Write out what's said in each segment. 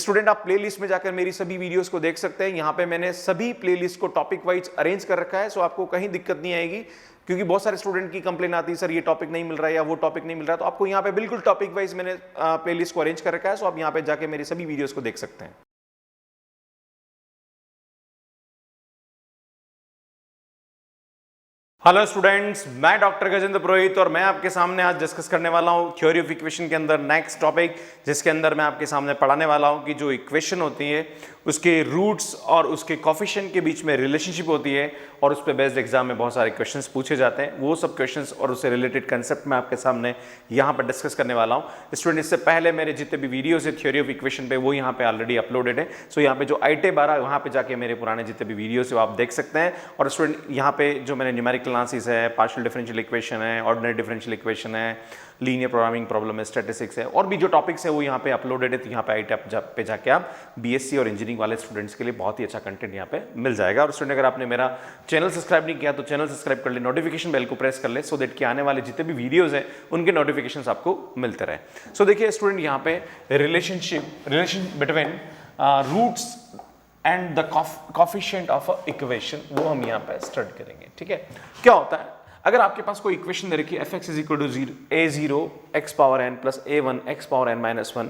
Student आप playlist में जाकर मेरी सभी वीडियोस को देख सकते हैं। यहाँ पे मैंने सभी प्लेलिस्ट को टॉपिक वाइज अरेंज कर रखा है, सो आपको कहीं दिक्कत नहीं आएगी, क्योंकि बहुत सारे स्टूडेंट की कंप्लेन आती है सर ये टॉपिक नहीं मिल रहा है या वो टॉपिक नहीं मिल रहा है, तो आपको यहाँ पे बिल्कुल टॉपिक वाइज मैंने प्लेलिस्ट को अरेंज कर रखा है, सो आप यहाँ पे जाके मेरी सभी वीडियोस को देख सकते हैं। हेलो स्टूडेंट्स, मैं डॉक्टर गजेंद्र पुरोहित और मैं आपके सामने आज डिस्कस करने वाला हूं थ्योरी ऑफ इक्वेशन के अंदर नेक्स्ट टॉपिक, जिसके अंदर मैं आपके सामने पढ़ाने वाला हूं कि जो इक्वेशन होती है उसके रूट्स और उसके कोफिशिएंट के बीच में रिलेशनशिप होती है और उस पर बेस्ड एग्जाम में बहुत सारे क्वेश्चंस पूछे जाते हैं। वो सब क्वेश्चंस और उससे रिलेटेड कंसेप्ट मैं आपके सामने यहाँ पर डिस्कस करने वाला हूँ। स्टूडेंट, इससे पहले मेरे जितने भी वीडियोज है थ्योरी ऑफ इक्वेशन पे वो यहाँ पे ऑलरेडी अपलोडेड है, सो यहाँ पे जो IIT 12 वहाँ पे जाके मेरे पुराने जितने भी वीडियोज है वो आप देख सकते हैं। और स्टूडेंट यहाँ पे जो मैंने न्यूमेरिकल एनालिसिस है, पार्शियल डिफरेंशियल इक्वेशन है, ऑर्डिनरी डिफरेंशियल इक्वेशन है, लीनियर प्रोग्रामिंग प्रॉब्लम है, स्टैटिस्टिक्स है, और भी जो टॉपिक्स है वो यहाँ पे अपलोडेड है। तो यहाँ पे IIT पे जाके आप BSc और इंजीनियरिंग वाले स्टूडेंट्स के लिए बहुत ही अच्छा कंटेंट यहाँ पे मिल जाएगा। और स्टूडेंट, अगर आपने मेरा चैनल सब्सक्राइब नहीं किया तो चैनल सब्सक्राइब कर ले, नोटिफिकेशन बेल को प्रेस कर ले, सो दैट कि आने वाले जितने भी वीडियोस हैं उनके नोटिफिकेशंस आपको मिलते रहे। सो देखिए स्टूडेंट, यहाँ पे relation between roots and the coefficient of a equation वो हम यहाँ पे स्टडी करेंगे। ठीक है, क्या होता है अगर आपके पास कोई इक्वेशन दे रखी है f(x) = a0 x power n plus a1 x power n minus 1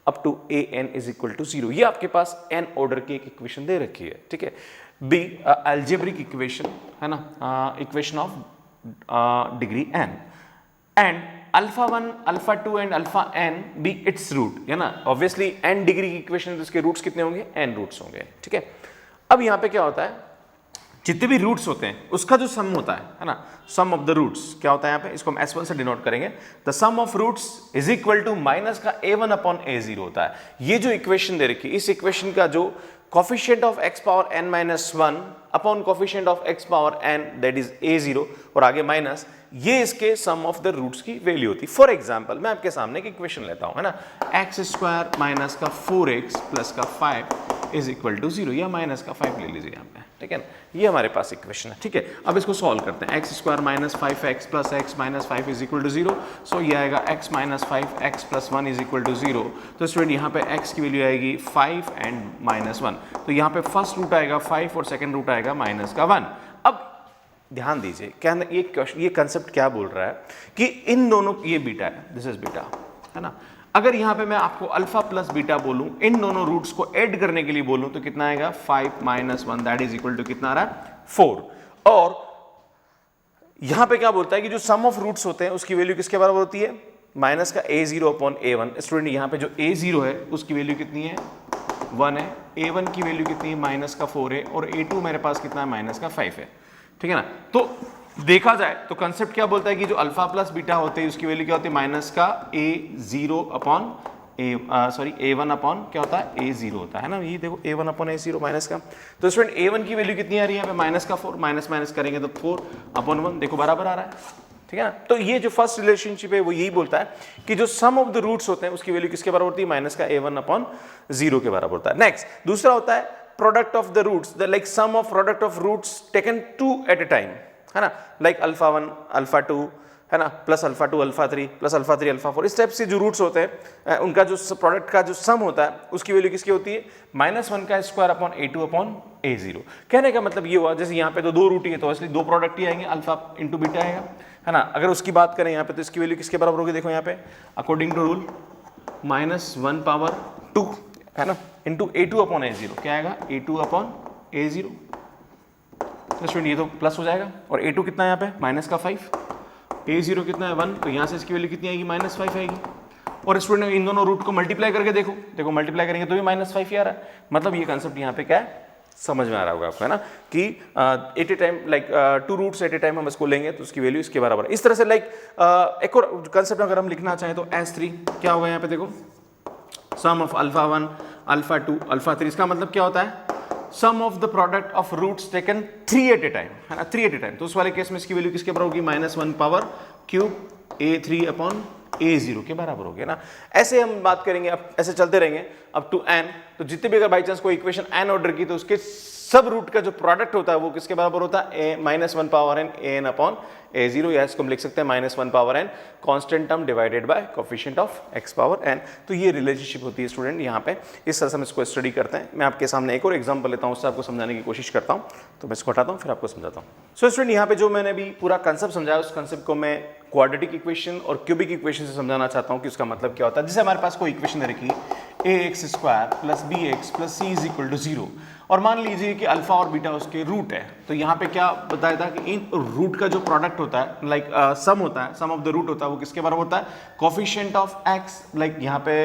up to an = 0, ये आपके पास n ऑर्डर की एक इक्वेशन दे रखी है। ठीक है, बी अलजेब्रिक इक्वेशन है ना, equation of degree n and α1 α2 and αn be its root, है ना। ऑब्वियसली n डिग्री की इक्वेशन है तो इसके रूट्स कितने होंगे, n रूट्स होंगे। ठीक है, अब यहाँ पे क्या होता है, जितने भी रूट्स होते हैं उसका जो सम होता है ना, सम ऑफ द रूट्स क्या होता है यहाँ पे, इसको हम S1 से डिनोट करेंगे। The sum of roots is equal to minus का a1 अपॉन a0 होता है। ये जो इक्वेशन दे रखी है, इस इक्वेशन का जो coefficient of x power n minus 1 upon coefficient of x power n that is a0 और आगे माइनस, ये इसके सम ऑफ द रूट्स की वैल्यू होती है। फॉर एग्जांपल मैं आपके सामने एक इक्वेशन लेता हूं, है ना, x² माइनस का 4x प्लस का 5 इज इक्वल टू 0, या माइनस का 5 ले लीजिए यहाँ पे। ठीक है, ये हमारे पास इक्वेशन है। ठीक है, अब इसको सॉल्व करते हैं। x² minus 5x plus x minus 5 is equal to 0, so ये आएगा x minus 5 x plus 1 is equal to 0। तो स्टूडेंट यहाँ पे x की वैल्यू आएगी 5 एंड माइनस 1, तो यहाँ पे फर्स्ट रूट आएगा 5 और सेकंड रूट आएगा माइनस का 1। अब ध्यान दीजिए, क्या ये क्वेश्चन, ये कंसेप्ट क्या बोल रहा है कि इन दोनों, ये बीटा है, दिस इज बीटा, है ना। अगर यहाँ पे मैं आपको अल्फा प्लस बीटा बोलूं, इन दोनों रूट्स को ऐड करने के लिए बोलूं, तो कितना आएगा 5 minus 1 that is equal to कितना आ रहा है 4। और यहां पे क्या बोलता है कि जो सम ऑफ रूट्स होते हैं उसकी वैल्यू किसके बराबर होती है, माइनस का a0 अपॉन a1। स्टूडेंट, यहाँ पे जो a0 है उसकी वैल्यू कितनी है, 1 है, a1 की वैल्यू कितनी है, माइनस का 4 है, और a2 मेरे पास कितना है, माइनस का 5 है। ठीक है ना, तो देखा जाए तो कंसेप्ट क्या बोलता है कि जो अल्फा प्लस बीटा होते हैं उसकी वैल्यू क्या होती है, माइनस का a0 अपॉन a1 अपॉन क्या होता है, a0 होता है ना। ये देखो a1 अपॉन a0 माइनस का, तो स्टूडेंट a1 की वैल्यू कितनी आ रही है यहाँ पे, माइनस का 4, माइनस माइनस करेंगे तो 4 अपॉन 1, देखो बराबर आ रहा है। ठीक है ना, तो ये जो फर्स्ट रिलेशनशिप है वो यही बोलता है कि जो सम ऑफ द रूट्स होते हैं उसकी वैल्यू किसके बराबर होती है, माइनस का a1 अपॉन 0 के बराबर होता है। नेक्स्ट, दूसरा होता है product of the roots, the like sum of product of roots taken 2 at a time, है ना, लाइक α1 α2, है ना, प्लस α2 α3 प्लस α3 α4, इस टाइप से जो रूट्स होते हैं उनका जो प्रोडक्ट का जो सम होता है उसकी वैल्यू किसकी होती है, -1 का square upon a2 upon a0। कहने का मतलब ये हुआ, जैसे यहाँ पे तो 2 रूट ही है तो इसलिए 2 प्रोडक्ट ही आएंगे, अल्फा इंटू बीटा आएगा, है ना। अगर उसकी बात करें यहाँ पे तो इसकी वैल्यू किसके बराबर होगी, देखो यहाँ पे अकॉर्डिंग टू रूल -1 पावर 2, है ना, इंटू a2 अपॉन a0, क्या आएगा a2 अपॉन a0। तो स्टूडेंट ये तो प्लस हो जाएगा, और a2 कितना है यहाँ पे, माइनस का 5, a0 कितना है 1, तो यहाँ से इसकी वैल्यू कितनी आएगी, -5 आएगी। और स्टूडेंट इन दोनों रूट को मल्टीप्लाई करके देखो मल्टीप्लाई करेंगे तो भी -5 ही आ रहा है। मतलब ये कंसेप्ट यहाँ पे क्या है, समझ में आ रहा होगा आपको, है ना, कि at a time like 2 roots at a time हम इसको लेंगे तो उसकी वैल्यू इसके बराबर है। इस तरह से लाइक एक और कंसेप्ट अगर हम लिखना चाहें तो S3 क्या होगा यहाँ पे, देखो सम ऑफ α1 α2 α3, इसका मतलब क्या होता है, sum of the product of roots taken 3 at a time, है ना, 3 एट ए टाइम। तो उस वाले केस में इसकी वैल्यू किसके बराबर होगी, -1 power cube a3 upon a0 के बराबर होगी ना। ऐसे हम बात करेंगे, अब ऐसे चलते रहेंगे अप टू n, तो जितने भी अगर बाई चांस कोई इक्वेशन n ऑर्डर की तो उसके सब रूट का जो प्रोडक्ट होता है वो किसके बराबर होता है, -1 power n an upon a0, या इसको हम लिख सकते हैं -1 power n constant term divided by coefficient of x power n। तो ये रिलेशनशिप होती है स्टूडेंट यहाँ पे, इस तरह से हम इसको स्टडी करते हैं। मैं आपके सामने एक और एग्जांपल लेता हूँ, उससे आपको समझाने की कोशिश करता हूँ। तो मैं इसको हटाता हूँ फिर आपको समझाता हूँ। सो स्टूडेंट यहाँ पे जो मैंने अभी पूरा कंसेप्ट समझाया, उस कंसेप्ट को मैं क्वाड्रेटिक इक्वेशन और क्यूबिक इक्वेशन से समझाना चाहता हूँ कि उसका मतलब क्या होता है। जैसे हमारे पास कोई इक्वेशन दे रखी ax square plus bx plus c is equal to 0, और मान लीजिए कि अल्फा और बीटा उसके रूट है। तो यहाँ पे क्या बताया था कि इन रूट का जो प्रोडक्ट होता है, लाइक सम होता है, सम ऑफ द रूट होता है, वो किसके बराबर होता है, कोफिशिएंट ऑफ x। लाइक यहाँ पे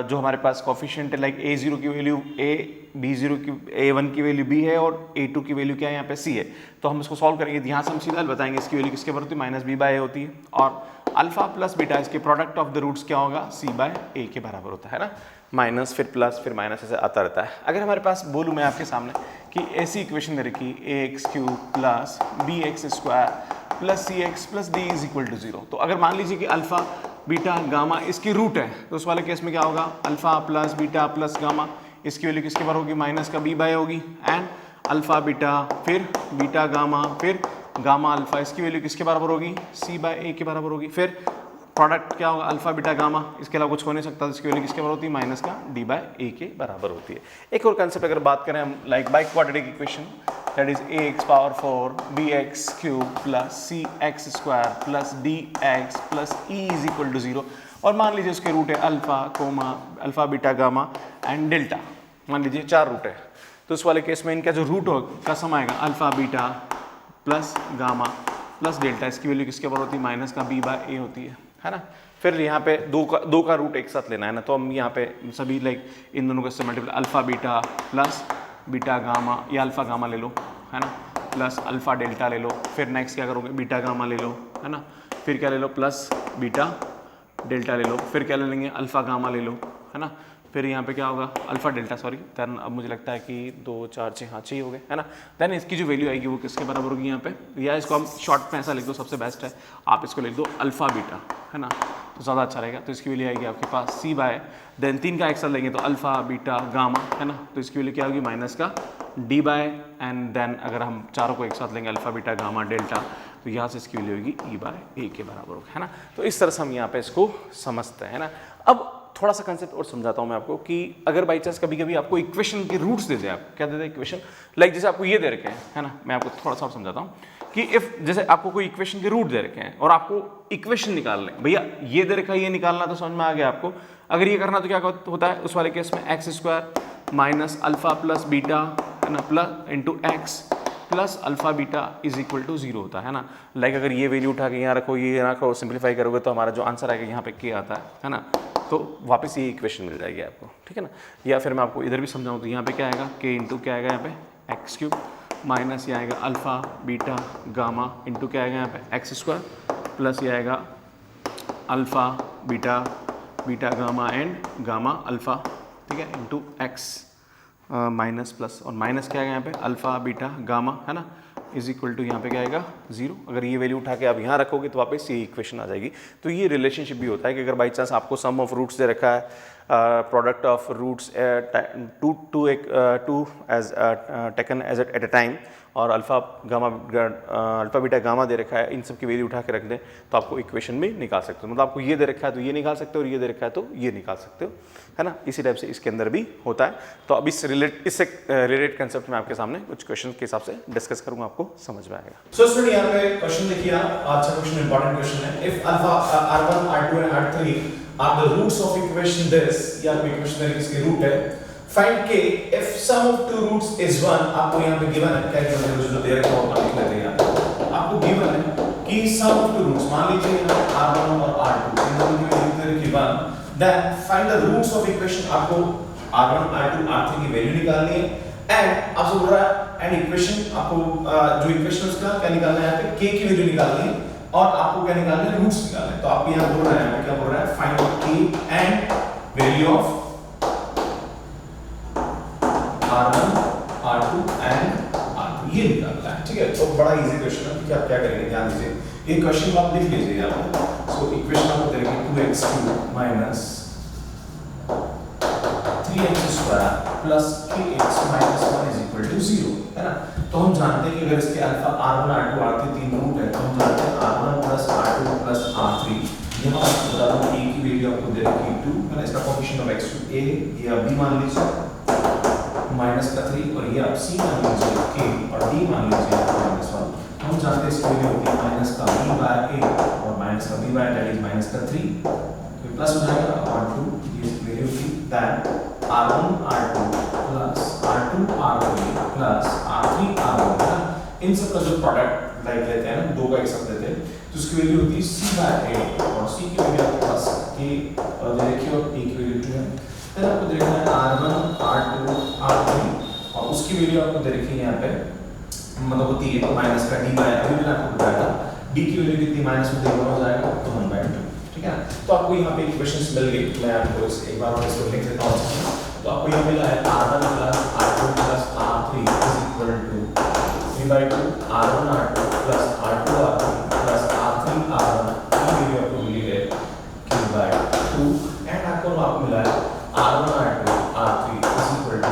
जो हमारे पास कोफिशिएंट है, लाइक a0 की वैल्यू a, b0 की a1 की वैल्यू b है और a2 की वैल्यू क्या है यहाँ पे c है। तो हम इसको सॉल्व करेंगे, यहाँ से हम सीधा बताएंगे इसकी वैल्यू किसके बराबर होती है, माइनस b बाय a होती है, और अल्फा प्लस बीटा इसके प्रोडक्ट ऑफ द रूट्स क्या होगा, c बाय a के बराबर होता है ना, माइनस फिर प्लस फिर माइनस ऐसे आता रहता है। अगर हमारे पास बोलूँ मैं आपके सामने कि ऐसी इक्वेशन दे रखी ax cube plus bx square plus cx plus d is equal to 0, तो अगर मान लीजिए कि अल्फा बीटा गामा इसकी रूट है, तो उस वाले केस में क्या होगा, alpha plus beta plus gamma इसकी वैल्यू किसके बराबर होगी, माइनस का b बाय होगी, एंड अल्फा बीटा फिर बीटा गामा फिर गामा अल्फा इसकी वैल्यू किसके बराबर होगी, c बाय a के बराबर होगी। फिर प्रोडक्ट क्या होगा, अल्फा बीटा गामा, इसके अलावा कुछ हो नहीं सकता, इसकी वैल्यू किसके बराबर होती है, माइनस का d बाय a के बराबर होती है। एक और कंसेप्ट अगर बात करें हम, like by quadratic equation, that is ax power 4 bx cube plus cx square plus dx plus e is equal to 0, और मान लीजिए उसके रूट है alpha comma alpha beta gamma and delta, मान लीजिए 4 रूट है। तो उस वाले केस में इनका जो रूट हो का सम आएगा alpha beta plus gamma plus delta, इसकी वैल्यू किसके बराबर होती है, माइनस का b बाय a होती है ना। फिर यहाँ पे दो का रूट एक साथ लेना है ना, तो हम यहाँ पे सभी लाइक इन दोनों का multiply alpha beta plus beta gamma, या अल्फा गामा ले लो है ना, प्लस अल्फा डेल्टा ले लो। फिर नेक्स्ट क्या करोगे, बीटा गामा ले लो है ना, फिर क्या ले लो, प्लस बीटा डेल्टा ले लो, फिर क्या ले लेंगे, अल्फा गामा ले लो है ना, फिर यहाँ पे क्या होगा, अल्फा डेल्टा सॉरी, देन अब मुझे लगता है कि 2 4 6 हाँ 6 हो गए है ना। देन इसकी जो वैल्यू आएगी वो किसके बराबर होगी यहाँ पे, या इसको हम शॉर्ट में ऐसा लिख दो, सबसे बेस्ट है आप इसको लिख दो अल्फा बीटा है ना, तो ज़्यादा अच्छा रहेगा। तो इसकी वैल्यू आएगी आपके पास c बाय, देन 3 का एक साथ लेंगे तो अल्फा बीटा गामा है ना, तो इसकी वैल्यू क्या होगी, माइनस का d बाय, एंड देन अगर हम चारों को एक साथ लेंगे अल्फा बीटा गामा डेल्टा, तो यहाँ से इसकी वैल्यू होगी e बाय a के बराबर होगा है ना। तो इस तरह से हम यहाँ पे इसको समझते हैं ना। अब थोड़ा सा कंसेप्ट और समझाता हूँ मैं आपको कि अगर बाई चांस कभी कभी आपको इक्वेशन के रूट्स दे दे, आप क्या दे दे इक्वेशन, लाइक जैसे आपको ये दे रखे हैं है ना, मैं आपको थोड़ा सा और समझाता हूँ कि इफ जैसे आपको कोई इक्वेशन के रूट दे रखे हैं और आपको इक्वेशन निकालना है, भैया ये दे रखा है ये निकालना, तो समझ में आ गया आपको। अगर ये करना तो क्या होता है, उस वाले केस में x square minus alpha plus beta है ना plus into x plus alpha beta is equal to 0 होता है ना। लाइक अगर ये वैल्यू उठा के यहाँ रखो, ये रखो, सिंप्लीफाई करोगे तो हमारा जो आंसर आएगा यहाँ पे के आता है ना, तो वापस ये इक्वेशन मिल जाएगी आपको, ठीक है ना। या फिर मैं आपको इधर भी समझाऊँ तो यहाँ पे क्या आएगा, के इंटू क्या आएगा यहाँ पे एक्स क्यूब माइनस ये आएगा अल्फा बीटा गामा इंटू क्या आएगा यहाँ पे एक्स स्क्वायर प्लस ये आएगा alpha beta beta gamma and gamma alpha, ठीक है, इंटू एक्स माइनस प्लस, और माइनस क्या आएगा यहाँ पे अल्फा बीटा गामा है ना, इज इक्वल टू यहाँ पे क्या आएगा 0। अगर ये वैल्यू उठा के आप यहाँ रखोगे तो वापस ये इक्वेशन आ जाएगी। तो ये रिलेशनशिप भी होता है कि अगर बाई चांस आपको सम ऑफ रूट्स दे रखा है, product of roots two as taken as at a time, और अल्फा बीटा गामा दे रखा है, इन सब की वैल्यू उठा के रख दें तो आपको इक्वेशन में निकाल सकते हो। मतलब आपको ये दे रखा है तो ये निकाल सकते हो, और ये दे रखा है तो ये निकाल सकते हो है ना। इसी टाइप से इसके अंदर भी होता है। तो अब इससे रिलेटेड कंसेप्ट में आपके सामने कुछ क्वेश्चन के हिसाब से डिस्कस करूंगा, आपको समझ में आएगा। सो स्टूडेंट यहाँ पे क्वेश्चन देखिए, अच्छा क्वेश्चन, इंपॉर्टेंट क्वेश्चन है। If alpha r1 r2 and r3 are the roots of equation this, या कोई इक्वेशन है इसके रूट है, find k if sum of two roots is 1। आपको यहाँ पे गिवन है, क्या गिवन है, जो दे रखा होगा लिख लेते हैं। आपको गिवन है कि sum of two roots, मान लीजिए यहाँ r1 और r2 इन दोनों की वैल्यू दे रखी 1, then find the roots of equation। आपको r1 r2 r3 की वैल्यू निकालनी है, एंड आपसे बोल रहा है एंड इक्वेशन, आपको जो इक्वेशन उसका क्या निकालना है, यहाँ पे k की वैल्यू निकालनी है, और आपको क्या निकालना है, रूट्स निकालना है। तो आप यहाँ बोल रहे हैं, क्या बोल रहा है, find k and value of r1 r2 and r3 ये निकालना है, ठीक है। तो बड़ा इजी क्वेश्चन है कि आप क्या करेंगे, ध्यान दीजिए, ये क्वेश्चन को आप लिख लीजिए यहाँ पे। सो इक्वेशन आपको दे रखी 2x³ minus 3 3x² plus kx minus 1 is equal to 0 है ना। तो हम जानते हैं कि अगर इसके अल्फा r1 r2 r3 तीन रूट है तो हम जानते हैं r1 plus r2 plus r3। यहाँ आपको बता दूं a की वैल्यू आपको दे रखी है 2 है ना, इसका कोएफिशिएंट ऑफ x a ये आप b मान लीजिए माइनस का 3 और ये आप c मान लीजिए k और d मान लीजिए माइनस 1। हम जानते हैं इसकी वैल्यू होती है माइनस का b बाय a और माइनस का b by that is minus का 3 तो प्लस हो जाएगा और 2 ये इसकी वैल्यू होती है that r1 r2 plus r2 r3 plus r3 r1 है। इन सब का जो प्रोडक्ट लाइक लेते हैं ना, दो का एक साथ लेते हैं तो उसकी वैल्यू होती है c बाय a और c की वैल्यू आपके पास k और देखिए और a की वैल्यू 2 है। फिर आपको देखना है r1 r2 r3 और उसकी वैल्यू आपको दे रखी है यहाँ पे मतलब होती है माइनस का d बाय अभी मैंने आपको बताया था d की वैल्यू कितनी माइनस में देखना हो जाएगा तो 1/2 ठीक है। तो आपको यहाँ पे इक्वेशंस मिल गई, मैं आपको इस एक बार और इसको लिख देता हूँ। तो आपको यहाँ मिला है r1 plus r2 plus r3 is equal to 3/2 r1 r2 plus r2 r3 plus r3 r1 की वैल्यू आपको मिली है 3/2 एंड आपको मिला है r1 r2 r3 is equal to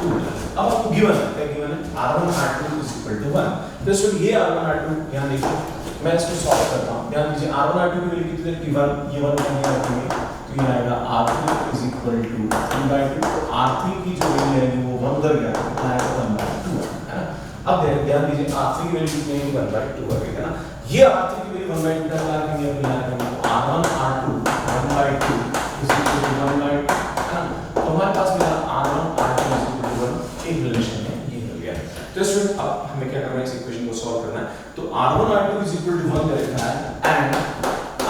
2। अब आपको गिवन है क्या, गिवन है r1 r2 is equal to 1। तो इसको ये r1 r2 यहाँ देखिए मैं इसको सॉल्व करता हूँ। ध्यान दीजिए r1 r2 की वैल्यू कितनी है, 1 ये 1 यहाँ रखेंगे तो ये आएगा r3 is equal to 3/2। r3 की जो वैल्यू है वो 1 उधर गया तो कितना आएगा 1/2 है ना। अब ध्यान दीजिए r3 की वैल्यू कितनी है 1/2 आ गई है ना। ये r3 की वैल्यू 1/2 का रखेंगे अब यहाँ रखेंगे तो r1 r2 1/2 is equal to 1/2 है ना। तो हमारे पास मेरा r1 r2 is equal to 1 एक रिलेशन है ये मिल गया। तो स्टूडेंट अब हमें क्या करना है, इस इक्वेशन को सॉल्व करना है। तो r1 r2 is equal to 1 दे रखा है and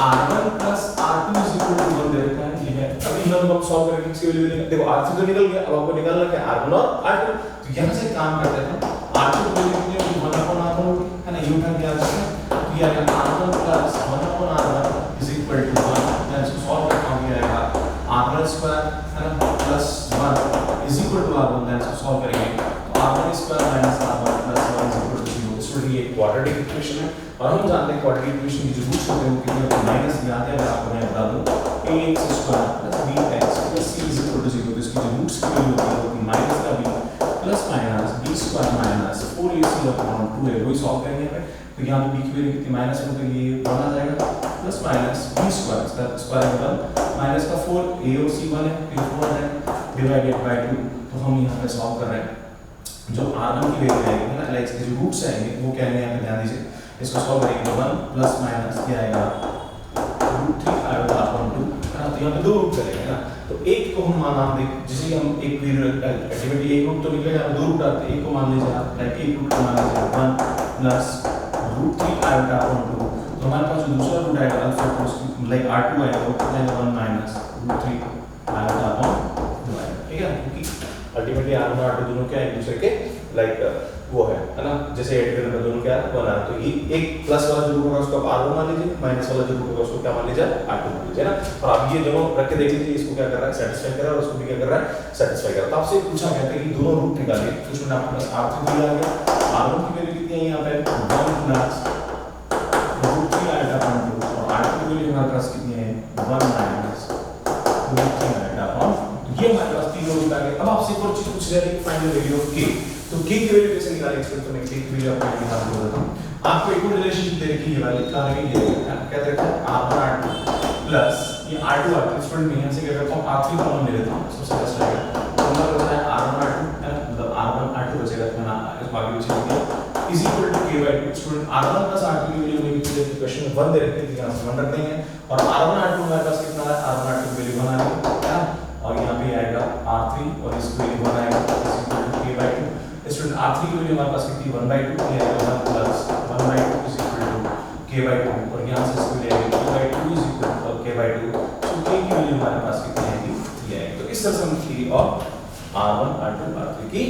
r1 plus r2 is equal to 1 दे रखा है ये है। अब इन दोनों को हम सॉल्व करेंगे, इसकी वैल्यू देखो r3 तो निकल गया, अब आपको निकालना क्या है r1 और r2। तो यहां से काम करते हैं, r2 की वैल्यू कितनी होगी 1/r1 होगी है ना, ये उठा के आ जाएगा तो ये आएगा r1 plus 1/r1 is equal to 1। Then इसको सॉल्व करता हूं, ये आएगा r1² है ना plus 1 is equal to r1। Then इसको सॉल्व करेंगे तो r1² minus r1 plus 1 is equal to 0। इसलिए ये क्वाड्रेटिक इक्वेशन है और हम जानते हैं क्वाड्रेटिक इक्वेशन की जो रूट्स होते हैं वो कितने होते हैं, माइनस याद है, अगर आपको मैं बता दूं ax² plus bx plus c is equal to 0। तो इसकी जो रूट्स की वैल्यू होती है माइनस का b plus minus b² minus 4ac upon 2 है, वही सॉल्व करेंगे यहाँ पे। तो यहाँ पे b की वैल्यू कितनी माइनस में, तो ये 1 आ जाएगा प्लस माइनस b² इसका स्क्वायर 1 माइनस का 4 a और c 1 है फिर 4 है डिवाइडेड बाय 2। तो हम यहाँ पे सॉल्व कर रहे हैं जो r1 की वैल्यू आएगी है ना, लाइक इसके जो रूट्स आएंगे वो क्या आएंगे यहाँ पे ध्यान दीजिए। इसको सॉल्व करेंगे तो 1 प्लस माइनस क्या आएगा √3 आएगा अपॉन 2 है ना। तो यहाँ पे दो रूट चलेंगे ना, तो एक को हम नाम दें जैसे कि हम एक एक्टिविटी एक रूट तो निकलेगा, दो रूट आते हैं, एक को मान लीजिए आप लाइक एक रूट को मान लीजिए 1 प्लस √3 आएगा अपॉन 2। तो हमारे पास जो दूसरा रूट आएगा अल्फा को लाइक r2 आएगा वो कितना है 1 माइनस √3 आएगा अपॉन 2 आएगा ठीक है, क्योंकि अल्टीमेटली r1 और r2 दोनों क्या है एक दूसरे के लाइक वो है ना, जैसे ऐड करने पर दोनों क्या बना है। तो ये एक प्लस वाला जो रूट होगा उसको आप r1 मान लीजिए, माइनस वाला जो रूट होगा उसको क्या मान लीजिए r2 मान लीजिए ना। और आप ये दोनों रख के देख लीजिए इसको क्या कर रहा है सेटिस्फाई कर रहा है और उसको भी क्या कर रहा है सेटिस्फाई कर रहा है। तो आपसे पूछा गया था कि दोनों रूट निकालिए, तो उसमें आपके पास r3 दिया गया, r1 की वैल्यू कितनी है यहाँ पे 1 प्लस √3 आएगा अपॉन 2 और r2 की वैल्यू हमारे पास कितनी है 1 माइनस √3 आएगा अपॉन। ये हमारे पास तीनों रूट आ गए। अब आपसे एक और चीज पूछ रहा है कि find the value of k। तो k की वैल्यू कैसे निकालेंगे, इसको तो मैं k की वैल्यू आपको निकाल देता हूं। आपको एक और रिलेशनशिप दे रखी है ये वाली, क्या है ये क्या दे रखा है r1 r2 प्लस ये r2 r3 स्टूडेंट में यहां से क्या करता हूं r3 कॉमन ले लेता हूं, सबसे बेस्ट रहेगा। तो हमारा होता है r1 r2 है मतलब r1 r2 बचेगा तो मैं इस बाकी बचे होंगे is equal to k/2। Student r1 plus r2 की वैल्यू हमें कितनी है, क्वेश्चन में 1 दे रखी है, यहां से 1 रख देंगे और r1 r2 हमारे पास कितना है r1 r2 की वैल्यू 1 आ गई है और यहां पे आएगा r3 और इसकी वैल्यू 1 आएगा is equal to k/2। Student r3 की वैल्यू हमारे पास कितनी 1/2 ये आएगा 1 plus 1/2 is equal to k/2 और यहां से इसको ले आएंगे k/2 is equal to k/2। तो k की वैल्यू हमारे पास कितनी आएगी 3 आएगी। तो इस तरह से हम k और r1 r2 r3 की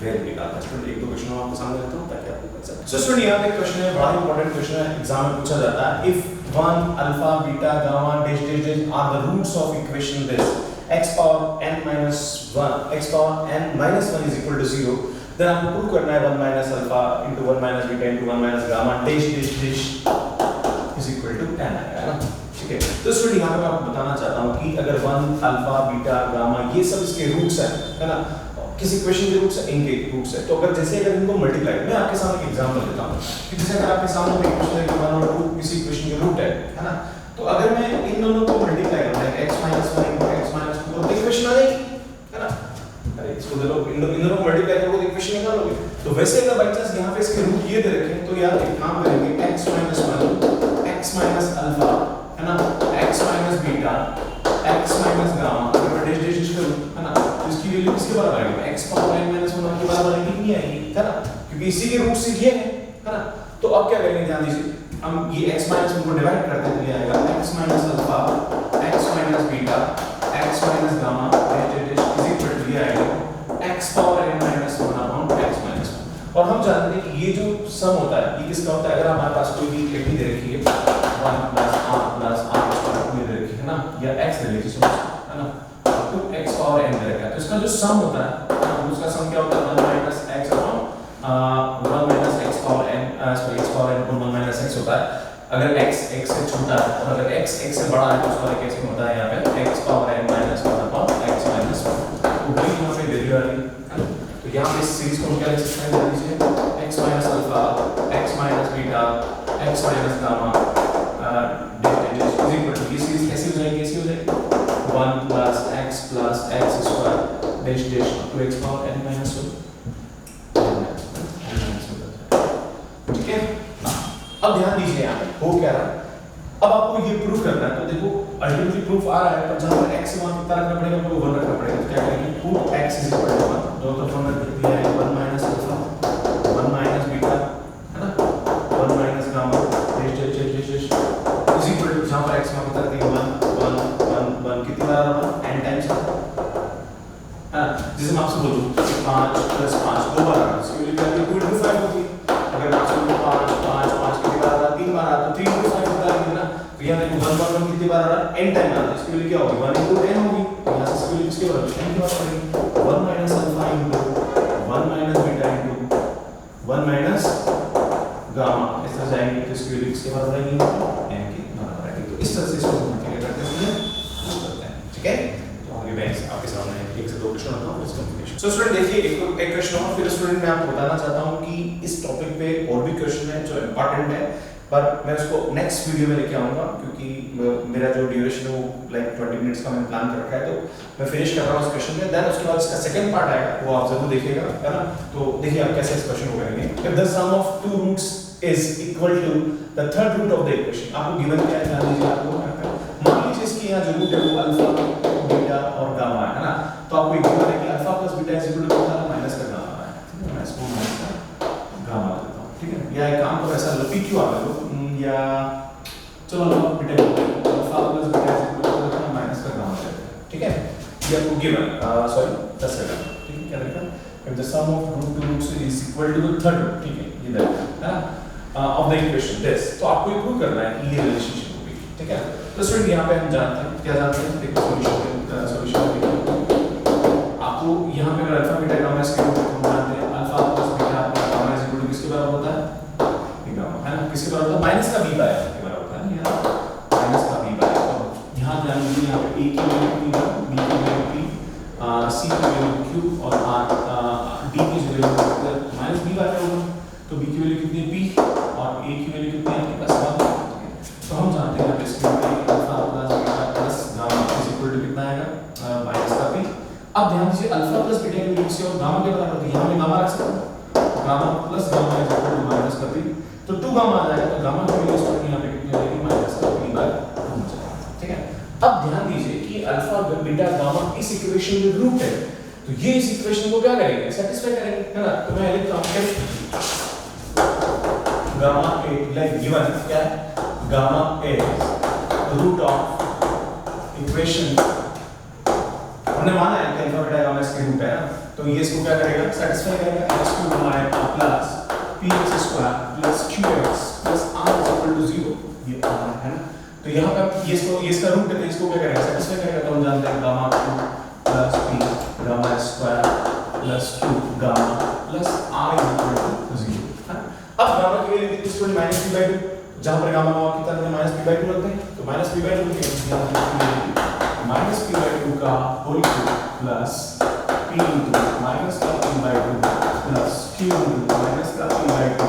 वैल्यू निकालते हैं। स्टूडेंट एक दो क्वेश्चन आपके सामने रखता हूं ताकि आपको पता चले। सो स्टूडेंट यहां पे क्वेश्चन है, बड़ा इंपॉर्टेंट क्वेश्चन है, एग्जाम में पूछा जाता है if 1 alpha beta gamma dash dash dash are the roots of equation this x power n minus 1 x power n minus 1 is equal to 0, then आपको प्रूव करना है 1 minus alpha into 1 minus beta into 1 minus gamma dash dash dash is equal to 10 आएगा ना। ठीक ठीक है, तो student यहाँ पे मैं आपको बताना चाहता हूँ कि अगर 1 अल्फा बीटा गामा ये सब इसके रूट्स हैं, है ना, किसी इक्वेशन के रूट्स हैं, इनके रूट्स हैं, तो अगर जैसे अगर इनको मल्टीप्लाई, मैं आपके सामने एक एग्जांपल देता हूँ कि जैसे अगर आपके सामने एक इक्वेशन है कि 1 और 2 किसी इक्वेशन के रूट है ना, तो अगर मैं इन दोनों को मल्टीप्लाई करता हूं x - 1 x - 2 तो इक्वेशन आ जाएगी, है ना। अरे इसको देखो, इन दोनों को मल्टीप्लाई करोगे तो इक्वेशन निकालोगे। तो वैसे अगर बाय चांस यहां पे इसके रूट ये दे रखे हैं तो यार एक काम करेंगे, x - 1 x - अल्फा, है ना, x - बीटा x - गामा, अगर मैं डैश डैश करूं, है ना, तो इसकी वैल्यू किसके बराबर आएगी, x पावर n - 1 के बराबर आएगी, कितनी आएगी, है ना, क्योंकि इसी के रूट से ये है ना। तो अब क्या करेंगे, ध्यान दीजिए, हम ये x माइनस को डिवाइड करते हैं, ये आएगा x minus alpha x minus beta x minus gamma is equal to ये आएगा x power n minus 1 upon x minus 1। और हम जानते हैं कि ये जो सम होता है ये किसका होता है, अगर हमारे पास कोई भी एक दे रखी है 1 प्लस r स्क्वायर में दे रखी है ना, या x दे रखी है ना, आपको x पावर n दे रखा है, तो इसका जो सम होता है उसका सम क्या होता है, 1 minus x upon 1 minus x power n x power n upon 1 minus x होता है। अगर x x से छोटा है और अगर x x से बड़ा है तो उसका कैसे होता है, यहाँ पे x power n minus 1 upon x minus 1, तो वही यहाँ पे वैल्यू आ रही है। तो यहाँ पे इस सीरीज को हम क्या लिख सकते हैं, ध्यान दीजिए, x minus alpha x minus beta x minus gamma is equal to, ये सीरीज कैसी हो जाएगी, 1 plus x square dash dash to x power n minus 1, ठीक है। अब ध्यान दीजिए यहाँ पे हो क्या रहा है, अब आपको ये प्रूव करना है, तो देखो अल्टीमेटली प्रूफ आ रहा है, पर जहां पर x मान कितना रखना पड़ेगा, आपको 1 रखना पड़ेगा। तो क्या करेंगे, put x is equal to 1, दो तरफ हमने लिख दिया है 1 माइनस अल्फा 1 माइनस बीटा, है ना, 1 minus gamma is equal to, जहां पर x मान कितना रखेंगे 1 1 कितनी बार आ रहा है, n टाइम्स, है ना। जैसे मैं आपसे बोलूं 5 + 5 दो बार आ रहा है, इसकी वैल्यू क्या होगी, 2 * 5 होगी। अगर मैं आपसे बोलूं 5 5 5 कितनी बार आ रहा है, 3 बार आ रहा है, तो 3 * 5 कितना है ना, तो यहाँ देखो 1 1 कितनी बार आ रहा है, n टाइम आ रहा है, इसकी वैल्यू क्या होगी, 1 * n होगी। तो यहाँ से इसकी वैल्यू किसके बराबर, n की बात करेंगे, 1 minus alpha * 1 minus beta * 1 minus gamma, इस तरह जाएंगे तो इसकी वैल्यू किसके बराबर आएगी, n के बराबर आएगी। तो इस तरह से इसको हम क्या करते हैं, ठीक है। तो आगे मैं आपके सामने एक से दो क्वेश्चन रखा हूं, इसका कम्प्लीशन। सो स्टूडेंट देखिए, एक क्वेश्चन और फिर स्टूडेंट मैं आपको बताना चाहता हूं कि इस टॉपिक पे और भी क्वेश्चन है जो इंपॉर्टेंट है, पर मैं उसको नेक्स्ट वीडियो में लेके आऊंगा, क्योंकि मेरा जो ड्यूरेशन है वो लाइक 20 मिनट्स का मैंने प्लान कर रखा है, तो मैं फिनिश कर रहा हूं इस क्वेश्चन में, देन उसके बाद इसका सेकंड पार्ट आएगा, वो आप जरूर देखिएगा, है ना। तो देखिए आप कैसे इस क्वेश्चन को करेंगे। If the sum of two roots is equal to the third root of the equation, आपको गिवन क्या है, ध्यान दीजिए, आपको मान लीजिए इसकी यहाँ जो रूट है वो अल्फा बीटा और गामा है ना, तो आपको एक गिवन है कि alpha plus beta is equal to कितना, माइनस का गामा है, ठीक है, मैं इसको माइनस का गामा लेता हूं, ठीक है। या एक काम करो, ऐसा लो PQ आ लो, या चलो alpha beta alpha plus beta is equal to कितना, माइनस का गामा लेते हैं, ठीक है। ये आपको गिवन सॉरी 10 सेकंड, ठीक है, क्या लिखा, if the sum of root two roots is equal to the third root, ठीक है, ये देखो, है ना, of the equation this, तो आपको ये प्रूव करना है कि ये रिलेशनशिप होगी, ठीक है। तो स्टूडेंट यहाँ पे हम जानते हैं, क्या जानते हैं, देखो सॉल्यूशन आपको यहाँ पे अगर अल्फा बीटा गामा इसके रूट हम जानते हैं, alpha plus beta gamma is equal to किसके बराबर होता है, गामा, है ना, किसके बराबर होता है, माइनस का b बाय के बराबर होता है, यहाँ माइनस का b बाय, और यहाँ ध्यान दीजिए, यहाँ पे a की वैल्यू p, b की वैल्यू p, c की वैल्यू q और d की वैल्यू माइनस b बाय होगा, तो b की वैल्यू कितनी है p और a की वैल्यू कितनी है आपके पास 1, तो हम जानते हैं इसके लिए alpha plus beta plus gamma is equal to कितना आएगा, माइनस का p। अब ध्यान दीजिए, अल्फा प्लस बीटा की वैल्यू किसी और गामा के बराबर होती है, यहाँ मैं गामा रख सकता हूँ, gamma plus gamma is equal to minus का p, तो 2 गामा आ जाएगा, तो गामा की वैल्यू स्टूडेंट यहाँ पे कितनी आ जाएगी, माइनस का p बाय 2 हो जाएगा, ठीक है। अब ध्यान दीजिए कि अल्फा बीटा गामा इस इक्वेशन में रूट है, तो ये इस इक्वेशन को क्या करेंगे, सेटिस्फाई करेंगे, है ना। तो मैं लिखता हूं गामा ए लाइक गिवन क्या है, gamma a root of equation, हमने माना है कि अल्फा बीटा गामा इसके रूट है ना, तो ये इसको क्या करेगा, सेटिस्फाई करेगा, x³ plus px² plus qx plus r is equal to 0, ये r है ना। तो यहाँ पे ये इसका रूट है, तो इसको क्या करेगा, सेटिस्फाई करेगा, तो हम जानते हैं gamma q plus p gamma square plus q gamma plus r is equal to 0, है ना। अब गामा की वैल्यू कितनी स्टूडेंट, -p/2, जहां पर गामा कितना है, -p/2 लगते हैं, तो minus p by two minus p by two का whole cube plus p into minus का p by two plus q into minus का p by two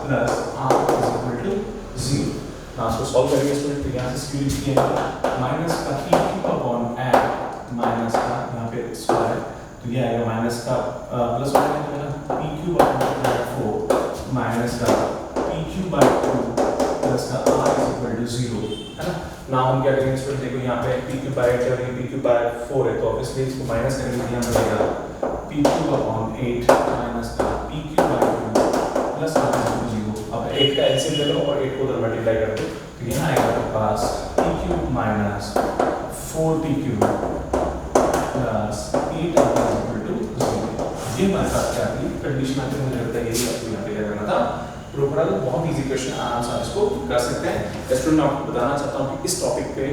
plus r is equal to 0। ना इसको सॉल्व करेंगे student, तो यहाँ से square किया माइनस का P cube upon eight minus का यहाँ पे स्क्वायर, तो ये आएगा माइनस का प्लस हो जाएगा ना पी क्यूब अपॉन 4 माइनस का पी क्यूब बाई 2 प्लस का r इज इक्वल टू 0, है ना। नाउ हम क्या करेंगे स्टूडेंट, देखो यहाँ पे पी क्यूब बाई 8 है, पी क्यूब बाई 4 है, तो ऑब्वियसली इसको माइनस करेंगे तो यहाँ मिलेगा पी क्यूब अपॉन 8 माइनस का P cube by 2 plus r is equal to 0। अब 8 का एलसीएम ले लो और 8 को उधर मल्टीप्लाई कर दो, तो यहाँ आएगा आपके पास p cube minus 4p cube plus 8r is equal to 0। ये हमारे पास क्या थी कंडीशन आती है, मुझे लगता है यही आपको यहाँ पे करना था। प्रोपर बहुत इजी क्वेश्चन, आराम से आप इसको कर सकते हैं। स्टूडेंट मैं आपको बताना चाहता हूँ कि इस टॉपिक पे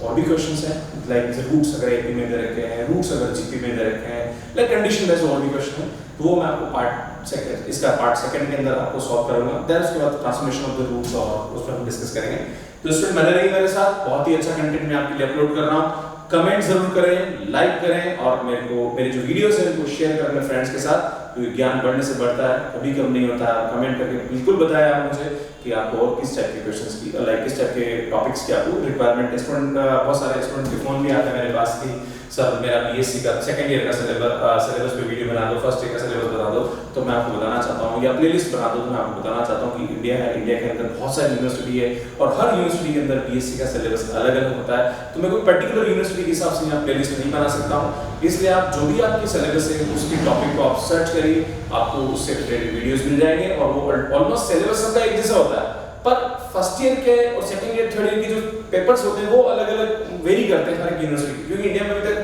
और भी क्वेश्चंस हैं, लाइक जैसे रूट्स अगर एपी में दे रखे हैं, रूट्स अगर जीपी में दे रखे हैं, लाइक कंडीशन बेस्ड और भी क्वेश्चन है, तो वो मैं आपको पार्ट सेकंड, इसका पार्ट सेकंड के अंदर आपको सॉल्व करूंगा। देन उसके बाद ट्रांसफॉर्मेशन ऑफ द रूट्स और उस पर हम डिस्कस करेंगे। तो स्टूडेंट बने रहिए मेरे साथ, बहुत ही अच्छा कंटेंट मैं आपके लिए अपलोड कर रहा हूँ। कमेंट जरूर करें, लाइक करें और मेरे जो वीडियोस हैं उनको शेयर करें अपने फ्रेंड्स के साथ, क्योंकि ज्ञान बढ़ने से बढ़ता है, कभी कम नहीं होता है। कमेंट करके बिल्कुल बताएं आप मुझे कि आपको और किस टाइप के क्वेश्चंस की, लाइक किस टाइप के टॉपिक्स की आपको रिक्वायरमेंट है। स्टूडेंट बहुत सारे स्टूडेंट के फोन भी आते हैं मेरे पास कि सर मेरा बीएससी का सेकंड ईयर का सिलेबस पे वीडियो बना दो, फर्स्ट ईयर का सिलेबस बता दो। तो मैं आपको बताना चाहता हूँ, या प्लेलिस्ट बना दो, तो मैं आपको बताना चाहता हूँ कि इंडिया है, इंडिया के अंदर बहुत सारी यूनिवर्सिटी है और हर यूनिवर्सिटी के अंदर बीएससी का सिलेबस अलग अलग होता है। तो मैं कोई पर्टिकुलर यूनिवर्सिटी के हिसाब से यहाँ प्लेलिस्ट नहीं बना सकता हूँ, इसलिए आप जो भी आपकी सिलेबस है उसके टॉपिक को आप सर्च करिए, आपको उससे रिलेटेड वीडियोस मिल जाएंगे। और वो ऑलमोस्ट सिलेबस सबका एक जैसा होता है, पर फर्स्ट ईयर के और सेकंड ईयर थर्ड ईयर के जो पेपर्स होते हैं वो अलग अलग वेरी करते हैं हर एक यूनिवर्सिटी, क्योंकि इंडिया में अभी तक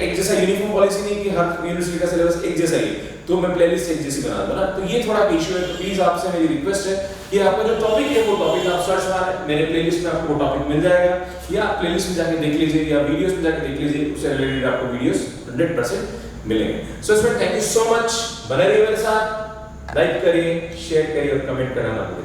एक जैसा यूनिफॉर्म पॉलिसी नहीं कि हर यूनिवर्सिटी का सिलेबस एक जैसा ही, तो मैं प्लेलिस्ट एक जैसी बना दूंगा ना, तो ये थोड़ा इशू है। तो प्लीज आपसे मेरी रिक्वेस्ट है कि आपका जो टॉपिक है वो टॉपिक आप सर्च मारें, मेरे प्लेलिस्ट में आपको वो टॉपिक मिल जाएगा, या आप प्लेलिस्ट में जाके देख लीजिए या वीडियोस में जाके देख लीजिए, उससे रिलेटेड आपको वीडियोस 100% मिलेंगे। So student thank you so much, बने रहिए मेरे साथ, लाइक करिए, शेयर करिए और कमेंट करना ना भूलिए।